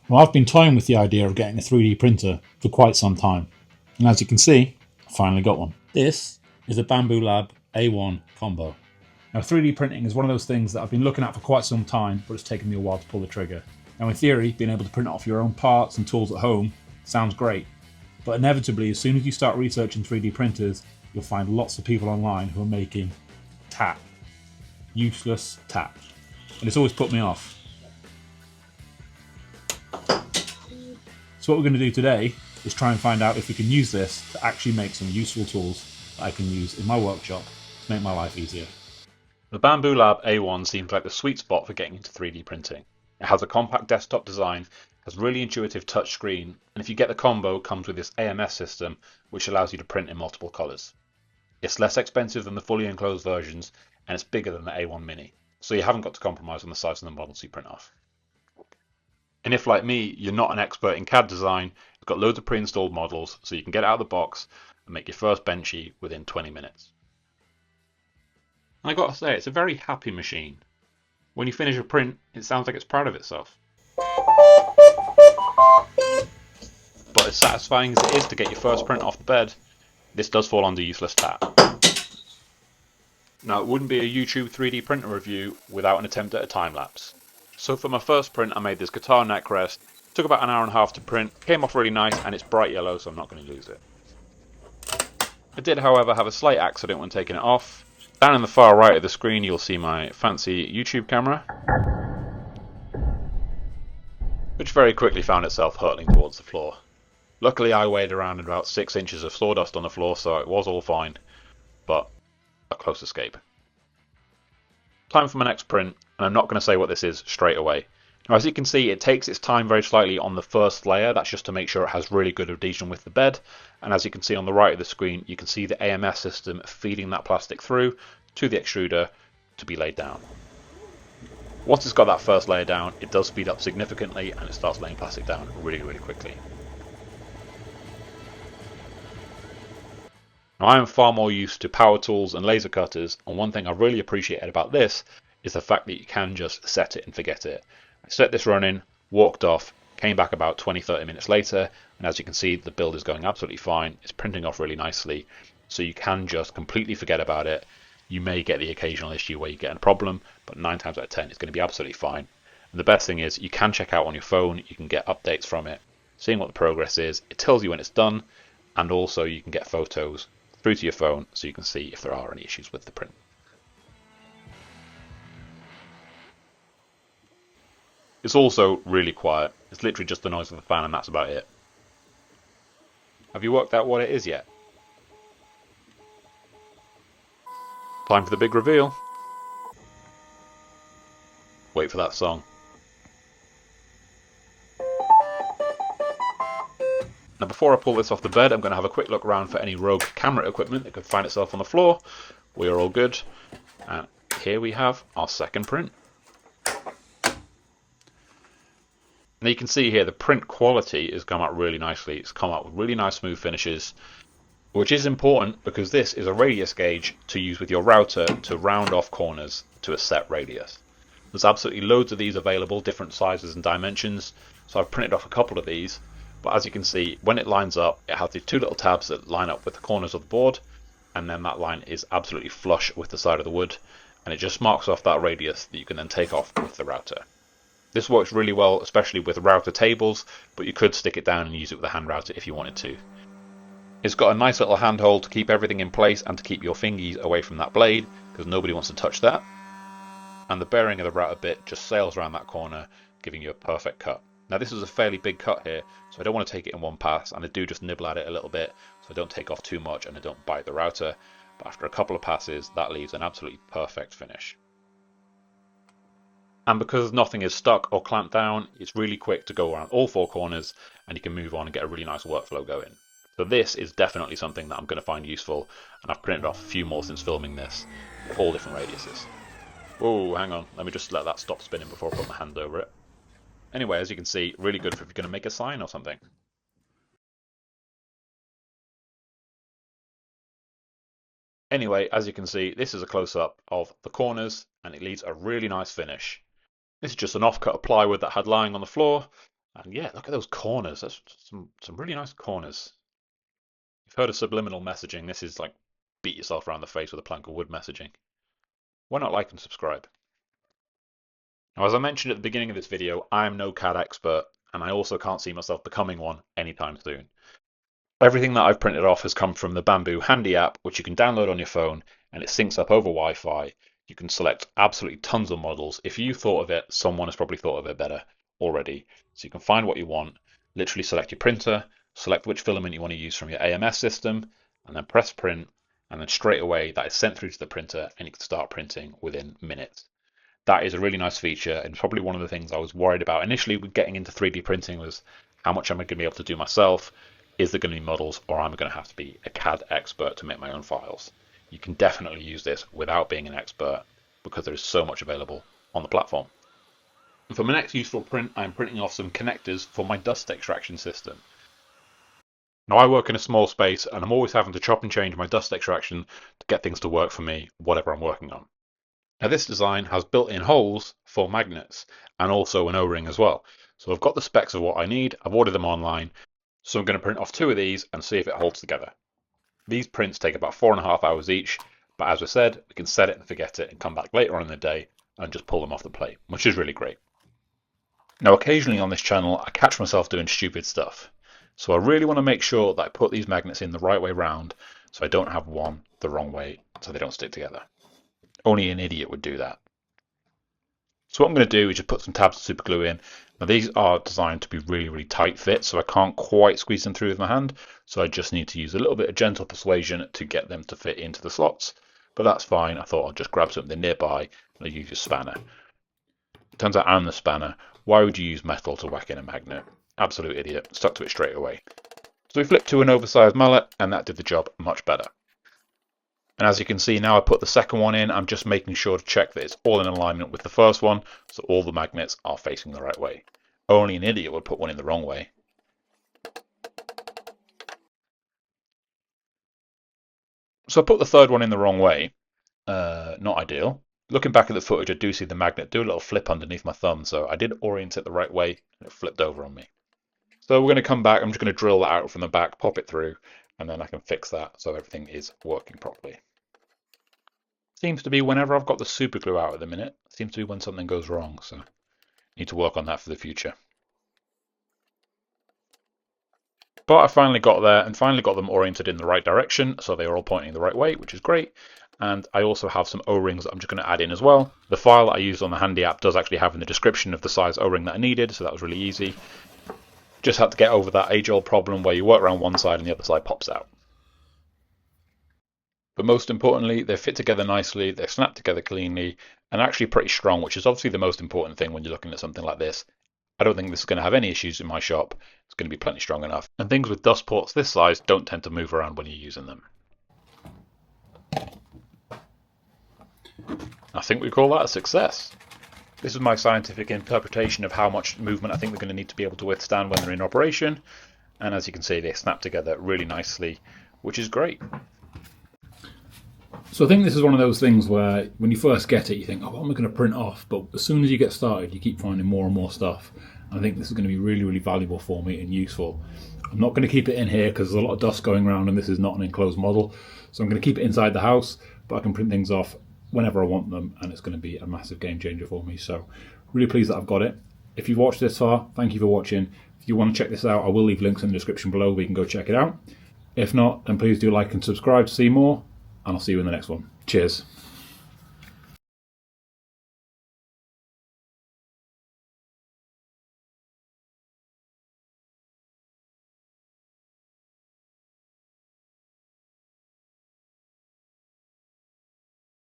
Well, I've been toying with the idea of getting a 3D printer for quite some time, and as you can see, I finally got one. This is a Bambu Lab A1 Combo. Now, 3D printing is one of those things that I've been looking at for quite some time, but it's taken me a while to pull the trigger. Now, in theory, being able to print off your own parts and tools at home sounds great, but inevitably, as soon as you start researching 3D printers, you'll find lots of people online who are making tap. Useless tap. And it's always put me off. So what we're going to do today is try and find out if we can use this to actually make some useful tools that I can use in my workshop to make my life easier. The Bambu Lab A1 seems like the sweet spot for getting into 3D printing. It has a compact desktop design, has really intuitive touch screen, and if you get the combo, comes with this AMS system which allows you to print in multiple colours. It's less expensive than the fully enclosed versions, and it's bigger than the A1 Mini, so you haven't got to compromise on the size of the models you print off. And if, like me, you're not an expert in CAD design, you've got loads of pre-installed models, so you can get out of the box and make your first benchy within 20 minutes. And I gotta say, it's a very happy machine. When you finish a print, it sounds like it's proud of itself. But as satisfying as it is to get your first print off the bed, this does fall under useless tap. Now, it wouldn't be a YouTube 3D printer review without an attempt at a time lapse. So for my first print, I made this guitar neck rest. Took about an hour and a half to print, came off really nice, and it's bright yellow, so I'm not going to lose it. I did, however, have a slight accident when taking it off. Down in the far right of the screen, you'll see my fancy YouTube camera, which very quickly found itself hurtling towards the floor. Luckily, I weighed around about 6 inches of sawdust on the floor, so it was all fine, but a close escape. Time for my next print, and I'm not going to say what this is straight away. Now, as you can see, it takes its time very slightly on the first layer. That's just to make sure it has really good adhesion with the bed. And as you can see on the right of the screen, you can see the AMS system feeding that plastic through to the extruder to be laid down. Once it's got that first layer down, it does speed up significantly and it starts laying plastic down really, really quickly. Now, I am far more used to power tools and laser cutters, and one thing I really appreciated about this is the fact that you can just set it and forget it. I set this running, walked off, came back about 20-30 minutes later, and as you can see, the build is going absolutely fine. It's printing off really nicely, so you can just completely forget about it. You may get the occasional issue where you get a problem, but 9 times out of 10 it's going to be absolutely fine. And the best thing is you can check out on your phone, you can get updates from it, seeing what the progress is. It tells you when it's done, and also you can get photos through to your phone so you can see if there are any issues with the print. It's also really quiet. It's literally just the noise of the fan and that's about it. Have you worked out what it is yet? Time for the big reveal. Wait for that song. Now, before I pull this off the bed, I'm going to have a quick look around for any rogue camera equipment that could find itself on the floor. We are all good. And here we have our second print. Now you can see here the print quality has come out really nicely. It's come out with really nice smooth finishes, which is important because this is a radius gauge to use with your router to round off corners to a set radius. There's absolutely loads of these available, different sizes and dimensions, so I've printed off a couple of these. But as you can see, when it lines up, it has these two little tabs that line up with the corners of the board, and then that line is absolutely flush with the side of the wood, and it just marks off that radius that you can then take off with the router. This works really well, especially with router tables, but you could stick it down and use it with a hand router if you wanted to. It's got a nice little handhold to keep everything in place and to keep your fingies away from that blade, because nobody wants to touch that. And the bearing of the router bit just sails around that corner, giving you a perfect cut. Now this is a fairly big cut here, so I don't want to take it in one pass, and I do just nibble at it a little bit, so I don't take off too much and I don't bite the router, but after a couple of passes that leaves an absolutely perfect finish. And because nothing is stuck or clamped down, it's really quick to go around all four corners and you can move on and get a really nice workflow going. So this is definitely something that I'm going to find useful, and I've printed off a few more since filming this, all different radiuses. Whoa, hang on, let me just let that stop spinning before I put my hand over it. Anyway, as you can see, really good for if you're going to make a sign or something. Anyway, as you can see, this is a close-up of the corners, and it leaves a really nice finish. This is just an offcut of plywood that I had lying on the floor, And yeah, look at those corners. That's some really nice corners. You've heard of subliminal messaging. This is like beat yourself around the face with a plank of wood messaging. Why not like and subscribe? Now, as I mentioned at the beginning of this video, I am no CAD expert, and I also can't see myself becoming one anytime soon. Everything that I've printed off has come from the Bambu Handy app, which you can download on your phone, and it syncs up over Wi-Fi. You can select absolutely tons of models. If you thought of it, someone has probably thought of it better already. So you can find what you want, literally select your printer, select which filament you want to use from your AMS system, and then press print, and then straight away that is sent through to the printer, and you can start printing within minutes. That is a really nice feature, and probably one of the things I was worried about initially with getting into 3D printing was how much am I going to be able to do myself? Is there going to be models, or am I going to have to be a CAD expert to make my own files? You can definitely use this without being an expert because there is so much available on the platform. And for my next useful print, I'm printing off some connectors for my dust extraction system. Now, I work in a small space, and I'm always having to chop and change my dust extraction to get things to work for me, whatever I'm working on. Now, this design has built-in holes for magnets and also an O-ring as well. So I've got the specs of what I need. I've ordered them online. So I'm going to print off 2 of these and see if it holds together. These prints take about 4.5 hours each, but as I said, we can set it and forget it and come back later on in the day and just pull them off the plate, which is really great. Now, occasionally on this channel, I catch myself doing stupid stuff. So I really want to make sure that I put these magnets in the right way round so I don't have one the wrong way so they don't stick together. Only an idiot would do that. So what I'm going to do is just put some tabs of super glue in. Now these are designed to be really, really tight fit, so I can't quite squeeze them through with my hand. So I just need to use a little bit of gentle persuasion to get them to fit into the slots. But that's fine. I thought I'd just grab something nearby and I'll use a spanner. It turns out I'm the spanner. Why would you use metal to whack in a magnet? Absolute idiot. Stuck to it straight away. So we flipped to an oversized mallet and that did the job much better. And as you can see now I put the second one in, I'm just making sure to check that it's all in alignment with the first one, so all the magnets are facing the right way. Only an idiot would put one in the wrong way. So I put the third one in the wrong way. Not ideal. Looking back at the footage, I do see the magnet do a little flip underneath my thumb, so I did orient it the right way, and it flipped over on me. So we're going to come back, I'm just going to drill that out from the back, pop it through, and then I can fix that so everything is working properly. Seems to be whenever I've got the super glue out at the minute, seems to be when something goes wrong, so need to work on that for the future. But I finally got there and finally got them oriented in the right direction, so they are all pointing the right way, which is great. And I also have some O-rings that I'm just going to add in as well. The file that I used on the Handy app does actually have in the description of the size O-ring that I needed, so that was really easy. Just had to get over that age-old problem where you work around one side and the other side pops out. But most importantly, they fit together nicely, they're snapped together cleanly, and actually pretty strong, which is obviously the most important thing when you're looking at something like this. I don't think this is going to have any issues in my shop. It's going to be plenty strong enough. And things with dust ports this size don't tend to move around when you're using them. I think we call that a success. This is my scientific interpretation of how much movement I think they're going to need to be able to withstand when they're in operation. And as you can see, they snap together really nicely, which is great. So I think this is one of those things where when you first get it, you think, oh, what am I going to print off? But as soon as you get started, you keep finding more and more stuff. And I think this is going to be really, really valuable for me and useful. I'm not going to keep it in here because there's a lot of dust going around and this is not an enclosed model. So I'm going to keep it inside the house, but I can print things off whenever I want them, and it's going to be a massive game changer for me. So really pleased that I've got it. If you've watched this far, thank you for watching. If you want to check this out, I will leave links in the description below where you can go check it out. If not, then please do like and subscribe to see more, and I'll see you in the next one. Cheers.